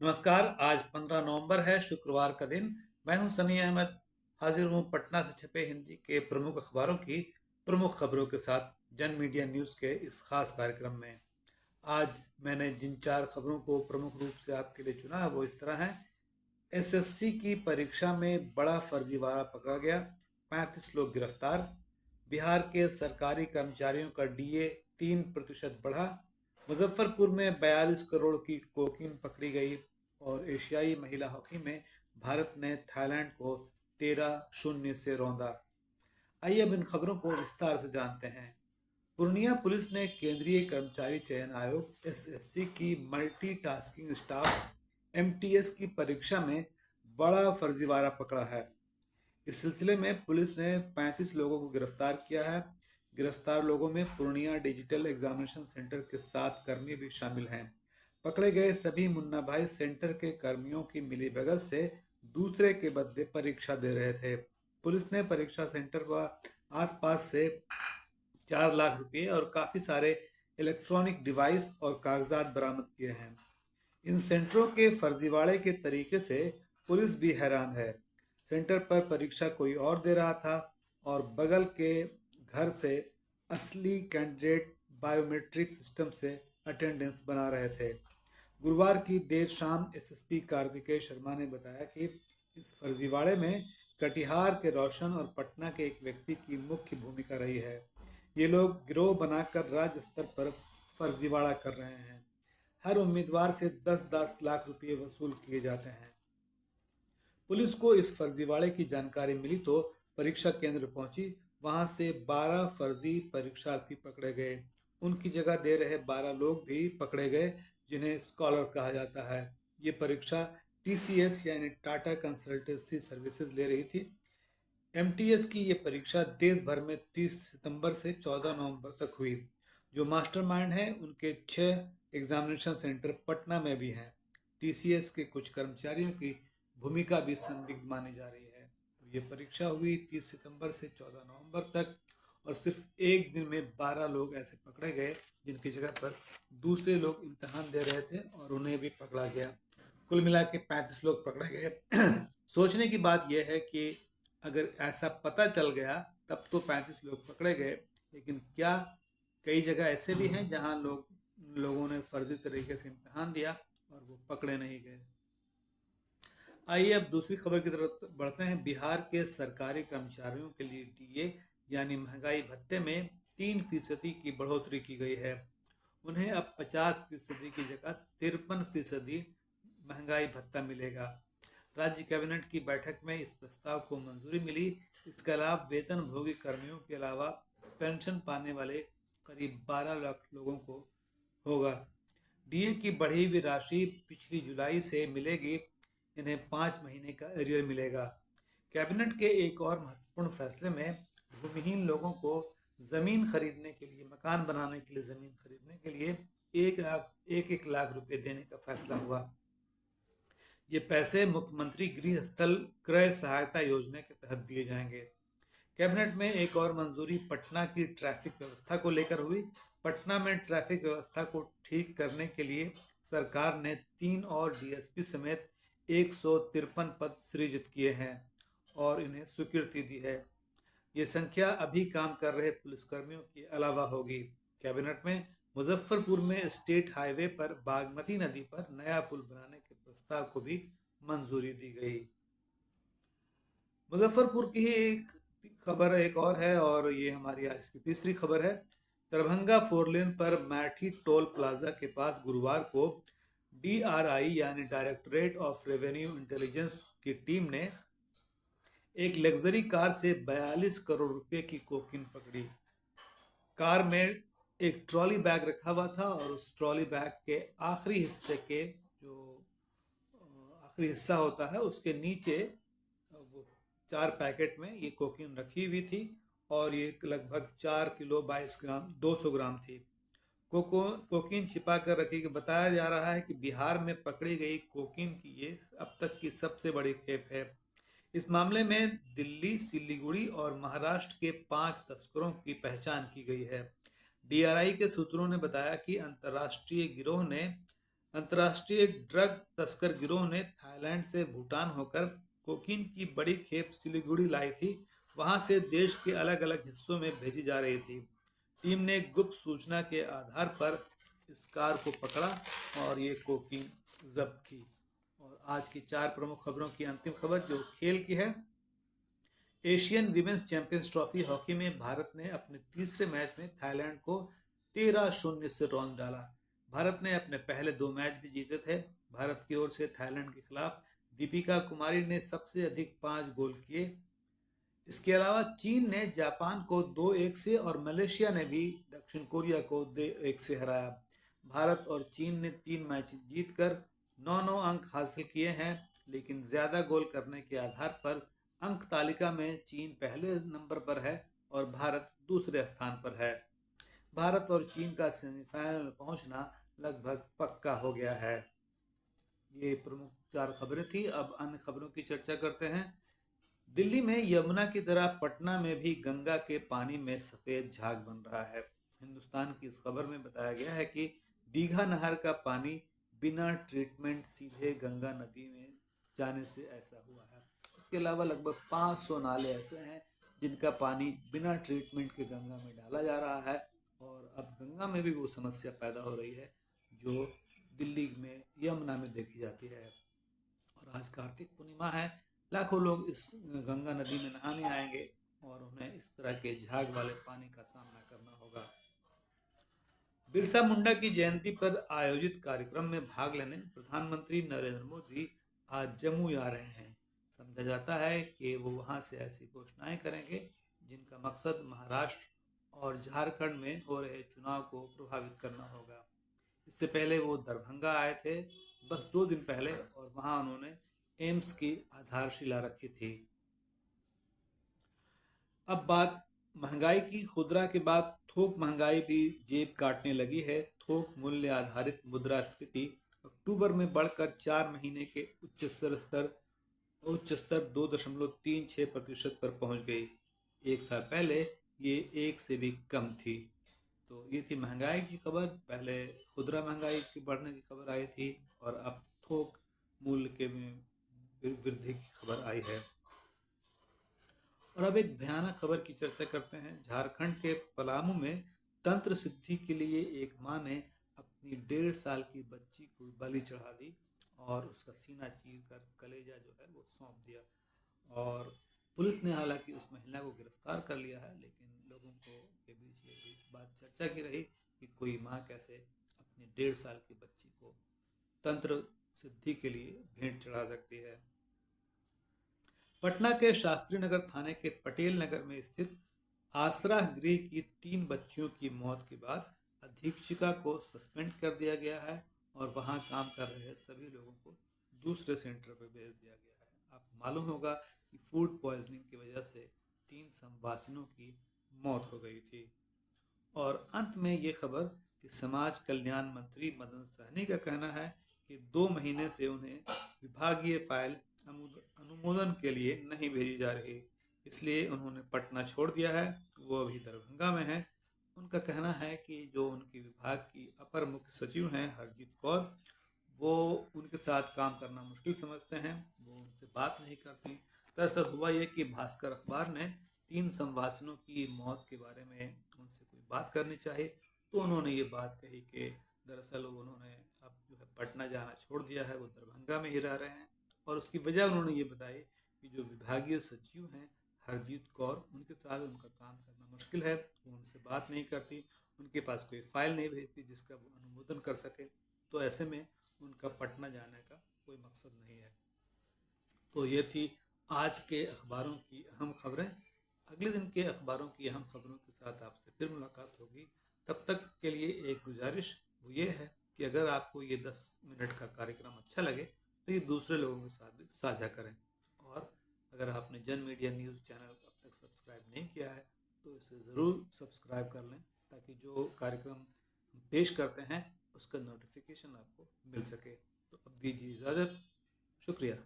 नमस्कार। आज 15 नवंबर है, शुक्रवार का दिन। मैं हूं सनी अहमद। हाजिर हूं पटना से छपे हिंदी के प्रमुख अखबारों की प्रमुख खबरों के साथ जन मीडिया न्यूज़ के इस खास कार्यक्रम में। आज मैंने जिन चार खबरों को प्रमुख रूप से आपके लिए चुना है वो इस तरह हैं। एसएससी की परीक्षा में बड़ा फर्जीवाड़ा पकड़ा गया, 35 लोग गिरफ्तार। बिहार के सरकारी कर्मचारियों का डीए 3% बढ़ा। मुजफ्फरपुर में 42 करोड़ की कोकीन पकड़ी गई। और एशियाई महिला हॉकी में भारत ने थाईलैंड को 13-0 से रौंदा। आइए अब इन खबरों को विस्तार से जानते हैं। पूर्णिया पुलिस ने केंद्रीय कर्मचारी चयन आयोग एसएससी की मल्टीटास्किंग स्टाफ एमटीएस की परीक्षा में बड़ा फर्जीवाड़ा पकड़ा है। इस सिलसिले में पुलिस ने 35 लोगों को गिरफ्तार किया है। गिरफ्तार लोगों में पूर्णिया डिजिटल एग्जामिनेशन सेंटर के 7 कर्मी भी शामिल हैं। पकड़े गए सभी मुन्ना भाई सेंटर के कर्मियों की मिलीभगत से दूसरे के बदले परीक्षा दे रहे थे। पुलिस ने परीक्षा सेंटर व आसपास से 4 लाख रुपए और काफ़ी सारे इलेक्ट्रॉनिक डिवाइस और कागजात बरामद किए हैं। इन सेंटरों के फर्जीवाड़े के तरीके से पुलिस भी हैरान है। सेंटर पर परीक्षा कोई और दे रहा था और बगल के घर से असली कैंडिडेट बायोमेट्रिक सिस्टम से अटेंडेंस बना रहे थे। गुरुवार की देर शाम एसएसपी कार्तिकेय शर्मा ने बताया कि इस फर्जीवाड़े में कटिहार के रोशन और पटना के एक व्यक्ति की मुख्य भूमिका रही है। ये लोग गिरोह बनाकर राज्य स्तर पर फर्जीवाड़ा कर रहे हैं। हर उम्मीदवार से 10-10 लाख रुपए वसूल किए जाते हैं। पुलिस को इस फर्जीवाड़े की जानकारी मिली तो परीक्षा केंद्र पहुंची। वहां से 12 फर्जी परीक्षार्थी पकड़े गए। उनकी जगह दे रहे 12 लोग भी पकड़े गए जिन्हें स्कॉलर कहा जाता है। ये परीक्षा टीसीएस यानी टाटा कंसल्टेंसी सर्विसेज ले रही थी। एमटीएस की ये परीक्षा देश भर में 30 सितंबर से 14 नवंबर तक हुई। जो मास्टरमाइंड हैं उनके 6 एग्जामिनेशन सेंटर पटना में भी हैं। टीसीएस के कुछ कर्मचारियों की भूमिका भी संदिग्ध मानी जा रही है। तो ये परीक्षा हुई 30 सितंबर से 14 नवंबर तक और सिर्फ एक दिन में 12 लोग ऐसे पकड़े गए जिनकी जगह पर दूसरे लोग इम्तहान दे रहे थे और उन्हें भी पकड़ा गया। कुल मिला के 35 लोग पकड़े गए। सोचने की बात यह है कि अगर ऐसा पता चल गया तब तो 35 लोग पकड़े गए, लेकिन क्या कई जगह ऐसे भी हैं जहां लोगों ने फर्जी तरीके से इम्तहान दिया और वो पकड़े नहीं गए। आइए अब दूसरी खबर की तरफ बढ़ते हैं। बिहार के सरकारी कर्मचारियों के लिए डीए यानी महंगाई भत्ते में 3% की बढ़ोतरी की गई है। उन्हें अब 50% की जगह 53% महंगाई भत्ता मिलेगा। राज्य कैबिनेट की बैठक में इस प्रस्ताव को मंजूरी मिली। इसके अलावा वेतन भोगी कर्मियों के अलावा पेंशन पाने वाले करीब 12 लाख लोगों को होगा। डीए की बढ़ी हुई राशि पिछली जुलाई से मिलेगी। इन्हें 5 महीने का एरियर मिलेगा। कैबिनेट के एक और महत्वपूर्ण फैसले में भूमिहीन लोगों को जमीन खरीदने के लिए, मकान बनाने के लिए, जमीन खरीदने के लिए एक लाख रुपए देने का फैसला हुआ। ये पैसे मुख्यमंत्री गृह स्थल क्रय सहायता योजना के तहत दिए जाएंगे। कैबिनेट में एक और मंजूरी पटना की ट्रैफिक व्यवस्था को लेकर हुई। पटना में ट्रैफिक व्यवस्था को ठीक करने के लिए सरकार ने 3 और डीएसपी समेत 153 पद सृजित किए हैं और इन्हें स्वीकृति दी है। ये संख्या अभी काम कर रहे पुलिसकर्मियों के अलावा होगी। कैबिनेट में मुजफ्फरपुर में स्टेट हाईवे पर बागमती नदी पर नया पुल बनाने के प्रस्ताव को भी मंजूरी दी गई। मुजफ्फरपुर की ही एक खबर एक और है और ये हमारी आज की तीसरी खबर है। दरभंगा 4 लेन पर मैठी टोल प्लाजा के पास गुरुवार को डीआरआई यानी डायरेक्टरेट ऑफ रेवेन्यू इंटेलिजेंस की टीम ने एक लग्जरी कार से 42 करोड़ रुपए की कोकीन पकड़ी। कार में एक ट्रॉली बैग रखा हुआ था और उस ट्रॉली बैग के आखिरी हिस्से के जो आखिरी हिस्सा होता है उसके नीचे वो 4 पैकेट में ये कोकीन रखी हुई थी और ये लगभग 4 किलो 22 ग्राम 200 ग्राम थी। कोकीन छिपा कर रखी। बताया जा रहा है कि बिहार में पकड़ी गई कोकीन की ये अब तक की सबसे बड़ी खेप है। इस मामले में दिल्ली, सिलीगुड़ी और महाराष्ट्र के 5 तस्करों की पहचान की गई है। डीआरआई के सूत्रों ने बताया कि अंतर्राष्ट्रीय गिरोह ने अंतर्राष्ट्रीय ड्रग तस्कर गिरोह ने थाईलैंड से भूटान होकर कोकीन की बड़ी खेप सिलीगुड़ी लाई थी। वहां से देश के अलग अलग हिस्सों में भेजी जा रही थी। टीम ने गुप्त सूचना के आधार पर इस कार को पकड़ा और ये कोकीन जब्त की। और आज की 4 प्रमुख खबरों की अंतिम खबर जो खेल की है। Asian women's champions trophy hockey में भारत ने अपने तीसरे मैच में थाईलैंड को 13-0 से रौंद डाला। भारत ने अपने पहले 2 मैच भी जीते थे। भारत की ओर से थाईलैंड के खिलाफ दीपिका कुमारी ने सबसे अधिक 5 गोल किए। इसके अलावा चीन ने जापान को 2-1 से और मलेशिया ने भी दक्षिण कोरिया को 2-1 से हराया। भारत और चीन ने 3 मैच जीतकर 9-9 अंक हासिल किए हैं, लेकिन ज्यादा गोल करने के आधार पर अंक तालिका में चीन पहले नंबर पर है और भारत दूसरे स्थान पर है। भारत और चीन का सेमीफाइनल में पहुंचना लगभग पक्का हो गया है। ये प्रमुख 4 खबरें थी। अब अन्य खबरों की चर्चा करते हैं। दिल्ली में यमुना की तरह पटना में भी गंगा के पानी में सफेद झाग बन रहा है। हिंदुस्तान की इस खबर में बताया गया है कि दीघा नहर का पानी बिना ट्रीटमेंट सीधे गंगा नदी में जाने से ऐसा हुआ है। इसके अलावा लगभग 500 नाले ऐसे हैं जिनका पानी बिना ट्रीटमेंट के गंगा में डाला जा रहा है और अब गंगा में भी वो समस्या पैदा हो रही है जो दिल्ली में यमुना में देखी जाती है। और आज कार्तिक पूर्णिमा है। लाखों लोग इस गंगा नदी में नहाने आएंगे और उन्हें इस तरह के झाग वाले पानी का सामना करना होगा। बिरसा मुंडा की जयंती पर आयोजित कार्यक्रम में भाग लेने प्रधानमंत्री नरेंद्र मोदी आज जम्मू आ रहे हैं। समझा जाता है कि वो वहां से ऐसी घोषणाएं करेंगे जिनका मकसद महाराष्ट्र और झारखंड में हो रहे चुनाव को प्रभावित करना होगा। इससे पहले वो दरभंगा आए थे बस 2 दिन पहले और वहां उन्होंने एम्स की आधारशिला रखी थी। अब बात महंगाई की। खुदरा के बाद थोक महंगाई भी जेब काटने लगी है। थोक मूल्य आधारित मुद्रास्फीति अक्टूबर में बढ़कर 4 महीने के उच्च स्तर 2.36% पर पहुंच गई। एक साल पहले ये 1 से भी कम थी। तो ये थी महंगाई की खबर। पहले खुदरा महंगाई की बढ़ने की खबर आई थी और अब थोक मूल्य के में वृद्धि की खबर आई है। और अब एक भयानक खबर की चर्चा करते हैं। झारखंड के पलामू में तंत्र सिद्धि के लिए एक मां ने अपनी 1.5 साल की बच्ची को बलि चढ़ा दी और उसका सीना चीर कर कलेजा जो है वो सौंप दिया। और पुलिस ने हालांकि उस महिला को गिरफ्तार कर लिया है, लेकिन लोगों को के बीच ये भी बात चर्चा की रही कि कोई माँ कैसे अपनी 1.5 साल की बच्ची को तंत्र सिद्धि के लिए भेंट चढ़ा सकती है। पटना के शास्त्री नगर थाने के पटेल नगर में स्थित आसरा गृह की 3 बच्चियों की मौत के बाद अधीक्षिका को सस्पेंड कर दिया गया है और वहां काम कर रहे सभी लोगों को दूसरे सेंटर पर भेज दिया गया है। आपको मालूम होगा कि फूड पॉइजनिंग की वजह से 3 संवासिनों की मौत हो गई थी। और अंत में ये खबर कि समाज कल्याण मंत्री मदन सहनी का कहना है कि 2 महीने से उन्हें विभागीय फाइल अनुमोदन के लिए नहीं भेजी जा रही, इसलिए उन्होंने पटना छोड़ दिया है। वो अभी दरभंगा में है। उनका कहना है कि जो उनके विभाग की अपर मुख्य सचिव हैं हरजीत कौर, वो उनके साथ काम करना मुश्किल समझते हैं, वो उनसे बात नहीं करती। दरअसल हुआ ये कि भास्कर अखबार ने 3 संवासिनों की मौत के बारे में उनसे कोई बात करनी चाहिए, तो उन्होंने ये बात कही कि दरअसल उन्होंने अब जो है पटना जाना छोड़ दिया है, वो दरभंगा में ही रह रहे हैं। और उसकी वजह उन्होंने ये बताई कि जो विभागीय सचिव हैं हरजीत कौर, उनके साथ उनका काम करना मुश्किल है, वो उनसे बात नहीं करती, उनके पास कोई फाइल नहीं भेजती जिसका वो अनुमोदन कर सके। तो ऐसे में उनका पटना जाने का कोई मकसद नहीं है। तो ये थी आज के अखबारों की अहम खबरें। अगले दिन के अखबारों की अहम खबरों के साथ आपसे फिर मुलाकात होगी। तब तक के लिए एक गुजारिश वो ये है कि अगर आपको ये 10 मिनट का कार्यक्रम अच्छा लगे तो ये दूसरे लोगों के साथ भी साझा करें। और अगर आपने जन मीडिया न्यूज़ चैनल अब तक सब्सक्राइब नहीं किया है तो इसे ज़रूर सब्सक्राइब कर लें, ताकि जो कार्यक्रम हम पेश करते हैं उसका नोटिफिकेशन आपको मिल सके। तो अब दीजिए इजाज़त। शुक्रिया।